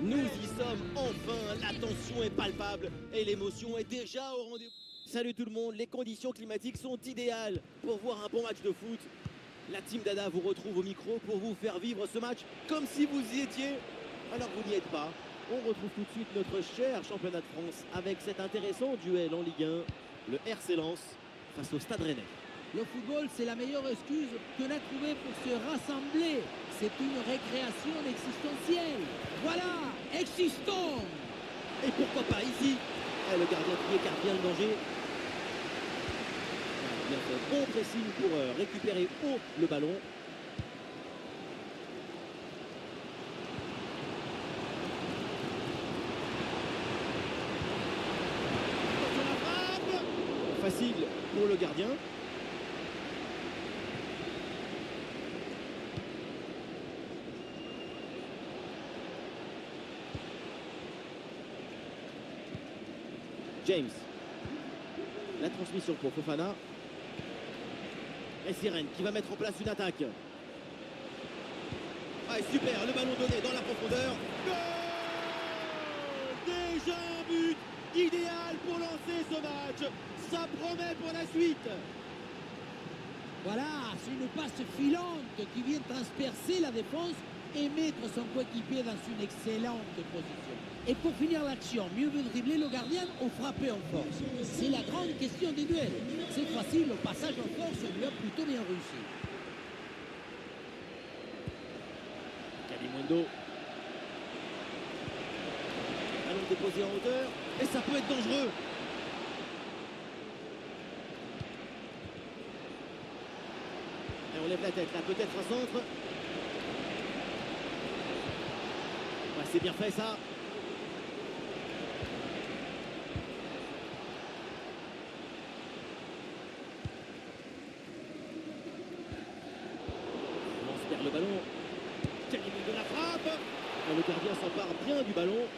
Nous y sommes enfin, la tension est palpable et l'émotion est déjà au rendez-vous. Salut tout le monde, les conditions climatiques sont idéales pour voir un bon match de foot. La team Dada vous retrouve au micro pour vous faire vivre ce match comme si vous y étiez. Alors vous n'y êtes pas. On retrouve tout de suite notre cher championnat de France avec cet intéressant duel en Ligue 1, le RC Lens face au Stade Rennais. Le football, c'est la meilleure excuse qu'on a trouvée pour se rassembler. C'est une récréation existentielle. Voilà, existons. Et pourquoi pas ici? Le gardien qui écarte bien le danger. Bien fait, bon pressing pour récupérer haut le ballon. Attention à la frappe. Facile pour le gardien. James. La transmission pour Fofana. Et Sirène qui va mettre en place une attaque. Ah, super, le ballon donné dans la profondeur. Goal! Déjà un but idéal pour lancer ce match. Ça promet pour la suite. Voilà, c'est une passe filante qui vient transpercer la défense et mettre son coéquipier dans une excellente position. Et pour finir l'action, mieux vaut dribbler le gardien ou frapper en force. C'est la grande question des duels. Cette fois-ci, le passage en force lui a plutôt bien réussi. Kalimundo. Ballon déposé en hauteur. Et ça peut être dangereux. Et on lève la tête là, peut-être un centre. Ouais, c'est bien fait ça. Le ballon, Kalimundo de la frappe. Le gardien s'empare bien du ballon.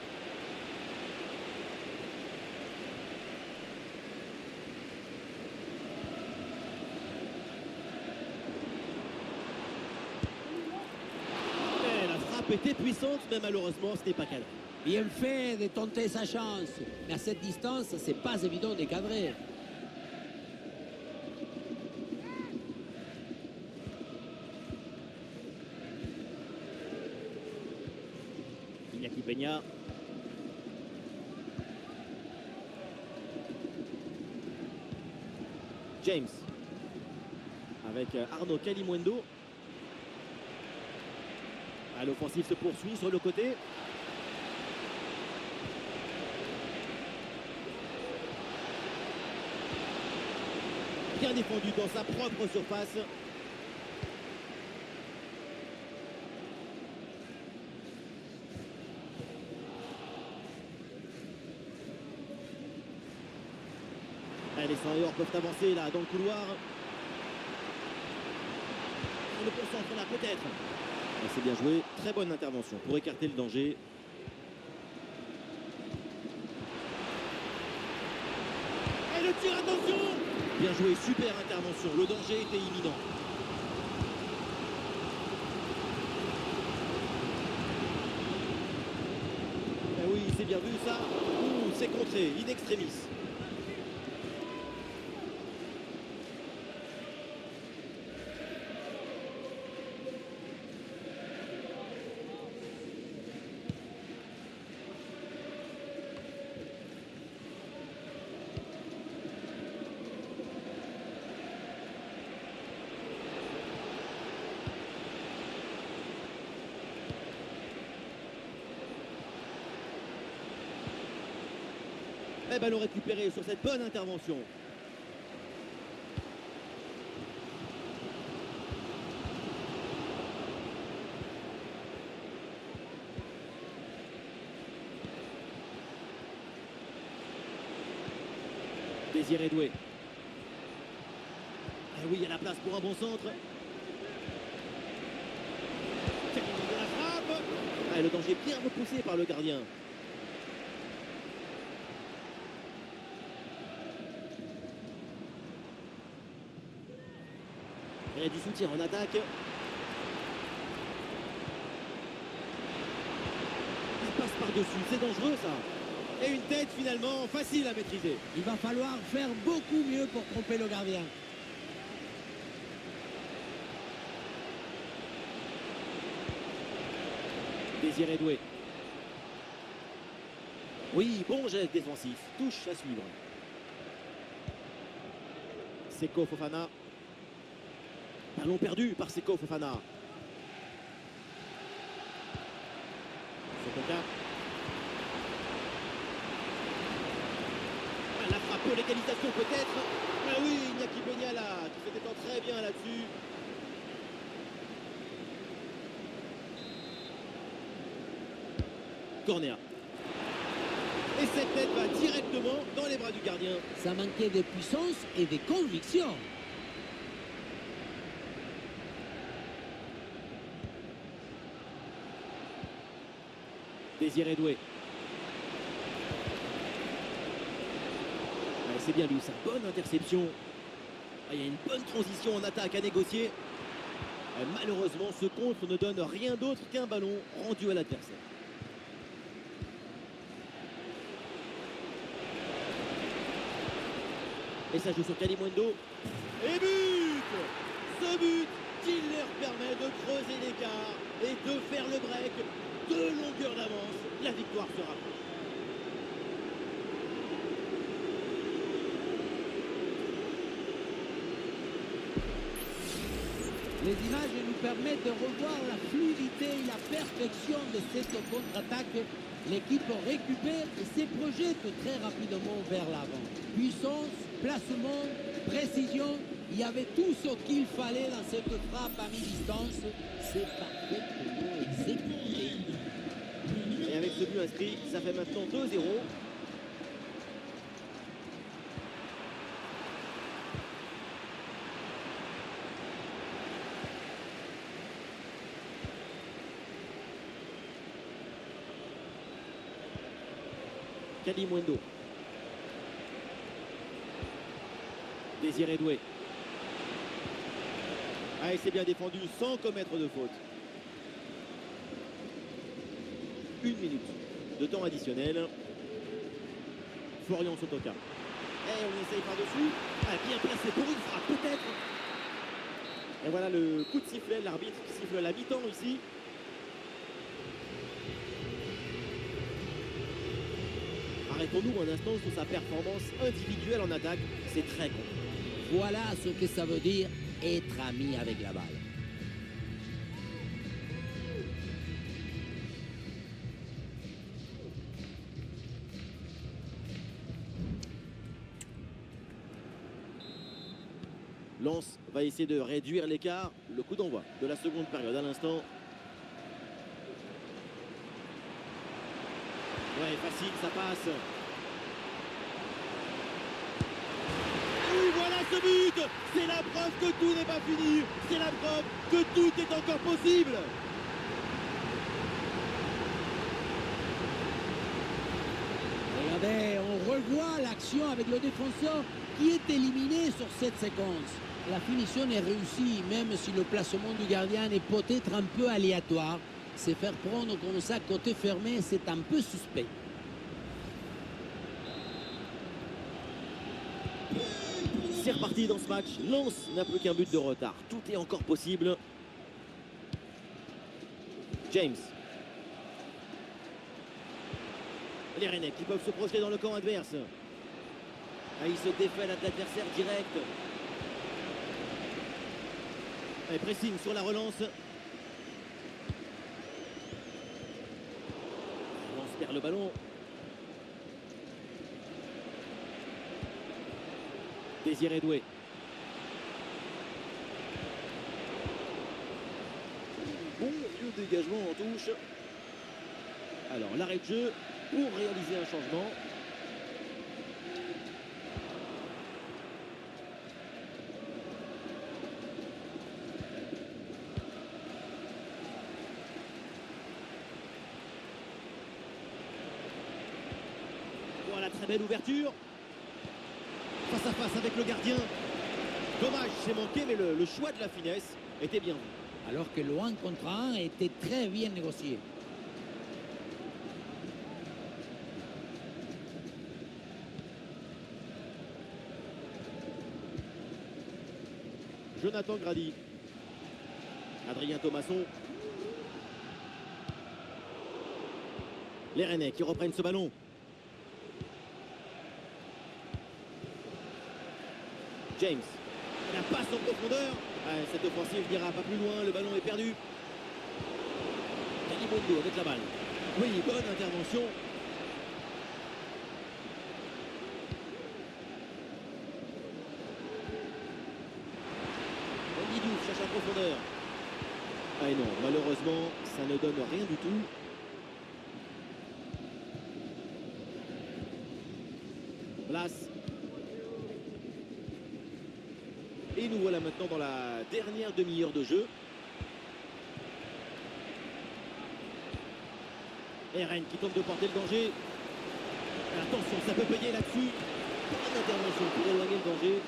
Et la frappe était puissante, mais malheureusement ce n'est pas cadré. Bien fait de tenter sa chance. Mais à cette distance, c'est pas évident de cadrer. Iñaki Peña. James. Avec Arnaud Kalimundo. L'offensive se poursuit sur le côté. Bien défendu dans sa propre surface. Les Seniors peuvent avancer là dans le couloir. Le concentre là peut-être. C'est bien joué, très bonne intervention pour écarter le danger. Et le tir, attention! Bien joué, super intervention, le danger était imminent. Et oui, c'est bien vu ça. Ouh, c'est contré, in extremis. Et ballon récupéré sur cette bonne intervention. Désiré Doué. Ah oui, il y a la place pour un bon centre. De la frappe. Ah, le danger bien repoussé par le gardien. Il y a du soutien en attaque. Il passe par-dessus, c'est dangereux ça. Et une tête finalement facile à maîtriser. Il va falloir faire beaucoup mieux pour tromper le gardien. Désiré Doué. Oui, bon geste défensif. Touche à suivre. Seko Fofana. Ballon perdu par Seko Fofana. Sotoka. La frappe pour l'égalisation peut-être. Ah oui, Iñaki Peña qui se détend très bien là-dessus. Corner. Et cette tête va directement dans les bras du gardien. Ça manquait de puissance et de conviction. Désiré Doué. C'est bien lui, sa bonne interception. Il y a une bonne transition en attaque à négocier. Malheureusement, ce contre ne donne rien d'autre qu'un ballon rendu à l'adversaire. Et ça joue sur Kalimundo. Et but! Ce but qui leur permet de creuser l'écart et de faire le break. 2 longueurs d'avance. La victoire se rapproche. Les images nous permettent de revoir la fluidité et la perfection de cette contre-attaque. L'équipe récupère et se projette très rapidement vers l'avant. Puissance, placement, précision, il y avait tout ce qu'il fallait dans cette frappe à mi-distance. C'est parfaitement exécuté. Et avec ce but inscrit, ça fait maintenant 2-0. Kalimundo. Désiré Doué. Et c'est bien défendu sans commettre de faute. 1 minute de temps additionnel. Florian Sotoka. Et on essaye par-dessus. Bien placé pour une frappe peut-être. Et voilà le coup de sifflet, l'arbitre qui siffle la mi-temps ici. Arrêtons-nous un instant sur sa performance individuelle en attaque. C'est très con. Voilà ce que ça veut dire être ami avec la balle. Lens va essayer de réduire l'écart. Le coup d'envoi de la seconde période à l'instant. Ouais, facile, ça passe. Oui, voilà ce but. C'est la preuve que tout n'est pas fini. C'est la preuve que tout est encore possible. Regardez, on revoit l'action avec le défenseur qui est éliminé sur cette séquence. La finition est réussie, même si le placement du gardien est peut-être un peu aléatoire. Se faire prendre comme ça côté fermé, c'est un peu suspect. C'est reparti dans ce match. Lens n'a plus qu'un but de retard. Tout est encore possible. James. Les Rennais qui peuvent se projeter dans le camp adverse. Il se défait l'adversaire direct. Et pressing sur la relance. Lens perd le ballon. Désiré Doué. Bon vieux dégagement en touche. Alors l'arrêt de jeu pour réaliser un changement. Voilà, très belle ouverture. Face à face avec le gardien. Dommage, c'est manqué, mais le choix de la finesse était bien vu. Alors que le 1 contre 1 était très bien négocié. Jonathan Grady. Adrien Thomasson. Les Rennais qui reprennent ce ballon. James. La passe en profondeur. Ouais, cette offensive n'ira pas plus loin. Le ballon est perdu. Kalimundo avec la balle. Oui, bonne intervention. Diouf cherche en profondeur. Ah et non, malheureusement, ça ne donne rien du tout. Place. Et nous voilà maintenant dans la dernière demi-heure de jeu. RN qui tente de porter le danger. Attention, ça peut payer là-dessus. Bonne intervention pour éloigner le danger.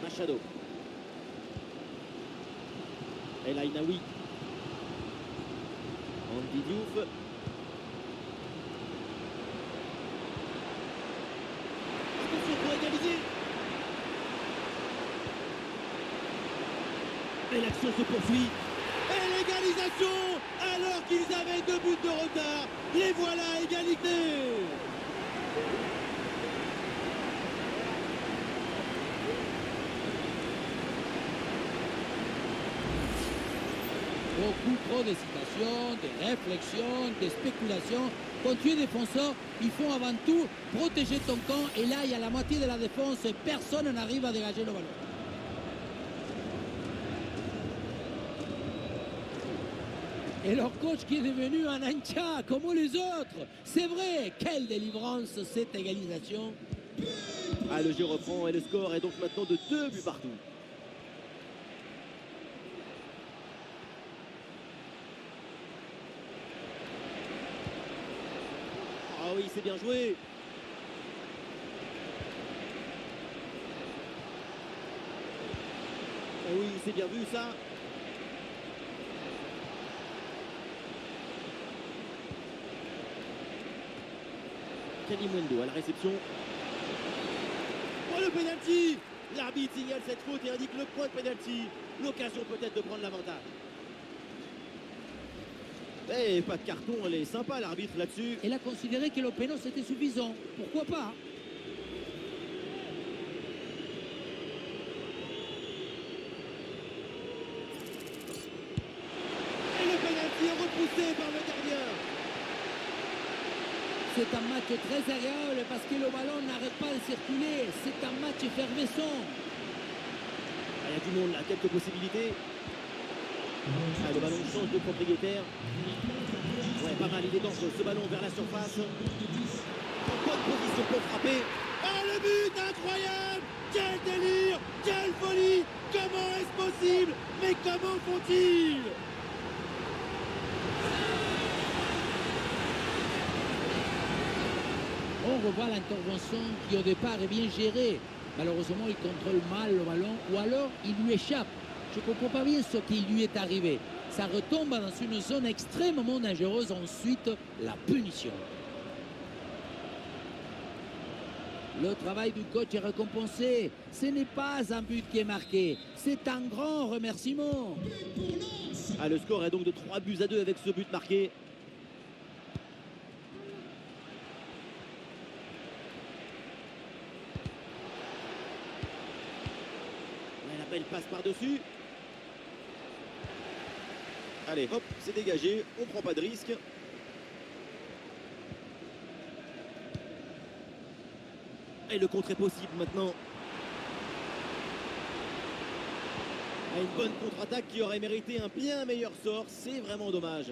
Machado. El Ainaoui. Andy Diouf. Attention pour égaliser. Et l'action se poursuit. Et l'égalisation alors qu'ils avaient 2 buts de retard. Les voilà à égalité. Beaucoup trop d'hésitation, de réflexion, de spéculation. Quand tu es défenseur, il faut avant tout protéger ton camp. Et là, il y a la moitié de la défense et personne n'arrive à dégager le ballon. Et leur coach qui est devenu un ancha comme les autres. C'est vrai, quelle délivrance cette égalisation. Ah, le jeu reprend et le score est donc maintenant de 2 buts partout. Ah oui, c'est bien joué. Ah oui, c'est bien vu ça. Kalimundo à la réception. Oh, le penalty. L'arbitre signale cette faute et indique le point de penalty. L'occasion peut-être de prendre l'avantage. Eh, pas de carton, elle est sympa l'arbitre là-dessus. Elle a considéré que le péno c'était suffisant. Pourquoi pas? Et le penalty est repoussé par le gardien. C'est un match très agréable parce que le ballon n'arrête pas de circuler. C'est un match effervescent. Il y a du monde là, quelques possibilités. Ah, le ballon change de propriétaire. Ouais, pas mal, il est dangereux. Ce ballon vers la surface. En bonne position pour frapper. Ah, le but incroyable. Quel délire, quelle folie. Comment est-ce possible? Mais comment font-ils? On revoit l'intervention qui au départ est bien gérée. Malheureusement, il contrôle mal le ballon ou alors il lui échappe. Je ne comprends pas bien ce qui lui est arrivé. Ça retombe dans une zone extrêmement dangereuse. Ensuite, la punition. Le travail du coach est récompensé. Ce n'est pas un but qui est marqué. C'est un grand remerciement. Ah, le score est donc de 3-2 avec ce but marqué. La belle passe par-dessus. Allez, hop, c'est dégagé. On prend pas de risque. Et le contre est possible maintenant. Une bonne contre-attaque qui aurait mérité un bien meilleur sort. C'est vraiment dommage.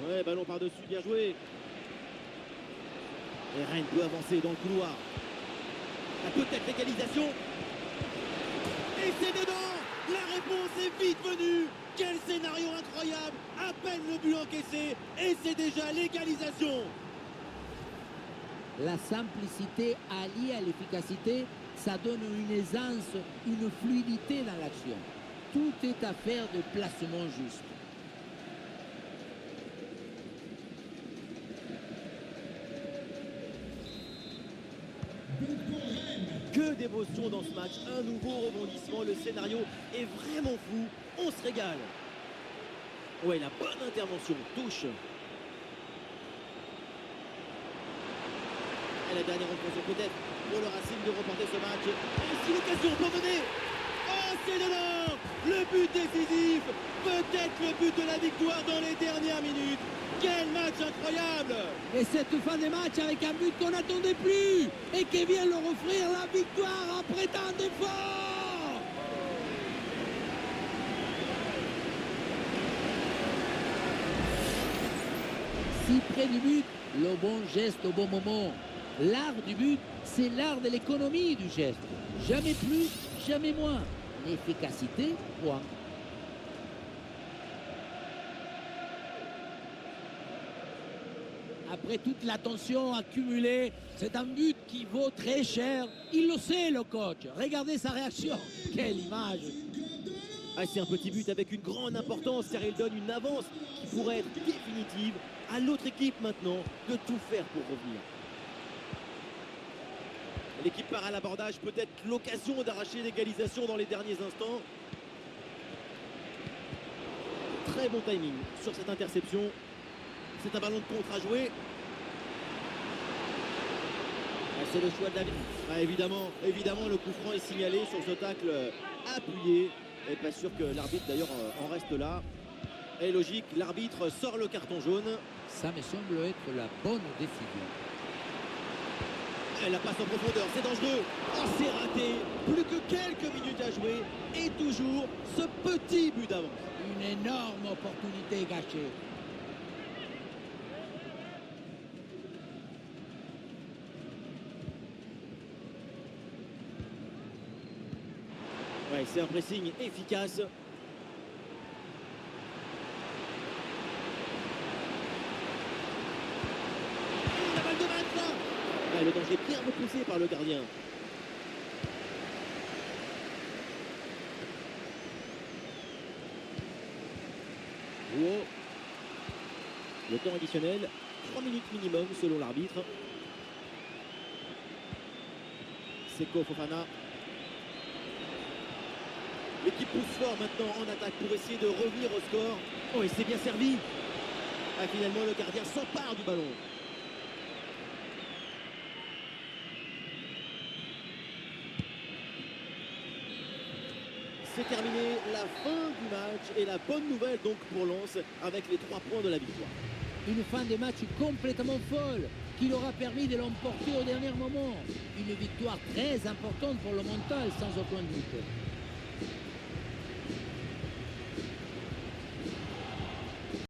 Ouais, ballon par-dessus, bien joué. Et Rennes peut avancer dans le couloir. Peut-être l'égalisation. Et c'est dedans. La réponse est vite venue. Quel scénario incroyable. À peine le but encaissé. Et c'est déjà l'égalisation. La simplicité alliée à l'efficacité, ça donne une aisance, une fluidité dans l'action. Tout est affaire de placement juste. Que d'émotion dans ce match, un nouveau rebondissement, le scénario est vraiment fou, on se régale. Ouais, la bonne intervention, touche. Et la dernière occasion peut-être pour le Racing de remporter ce match. Et si l'occasion peut mener. Oh, c'est dedans. Le but décisif, peut-être le but de la victoire dans les dernières minutes. Quel match incroyable! Et cette fin de match avec un but qu'on n'attendait plus et qui vient leur offrir la victoire après tant d'efforts. Si près du but, le bon geste au bon moment. L'art du but, c'est l'art de l'économie du geste. Jamais plus, jamais moins. L'efficacité, point. Après toute l'attention accumulée, c'est un but qui vaut très cher. Il le sait, le coach. Regardez sa réaction. Quelle image! Ah, c'est un petit but avec une grande importance car il donne une avance qui pourrait être définitive. À l'autre équipe maintenant de tout faire pour revenir. L'équipe part à l'abordage, peut-être l'occasion d'arracher l'égalisation dans les derniers instants. Très bon timing sur cette interception. C'est un ballon de contre à jouer. Ah, c'est le choix de la vie. Ah, évidemment, le coup franc est signalé sur ce tacle appuyé. Et pas sûr que l'arbitre d'ailleurs en reste là. Et logique, l'arbitre sort le carton jaune. Ça me semble être la bonne décision. Elle la passe en profondeur, c'est dangereux. Oh, c'est raté. Plus que quelques minutes à jouer. Et toujours ce petit but d'avance. Une énorme opportunité gâchée. Ouais, c'est un pressing efficace. La balle de maintenant. Ouais, le danger bien repoussé par le gardien. Wow. Le temps additionnel, 3 minutes minimum selon l'arbitre. Seko Fofana. L'équipe pousse fort maintenant en attaque pour essayer de revenir au score. Oh, et c'est bien servi. Ah, finalement, le gardien s'empare du ballon. C'est terminé, la fin du match et la bonne nouvelle donc pour Lens avec les 3 points de la victoire. Une fin de match complètement folle qui leur a permis de l'emporter au dernier moment. Une victoire très importante pour le mental sans aucun doute.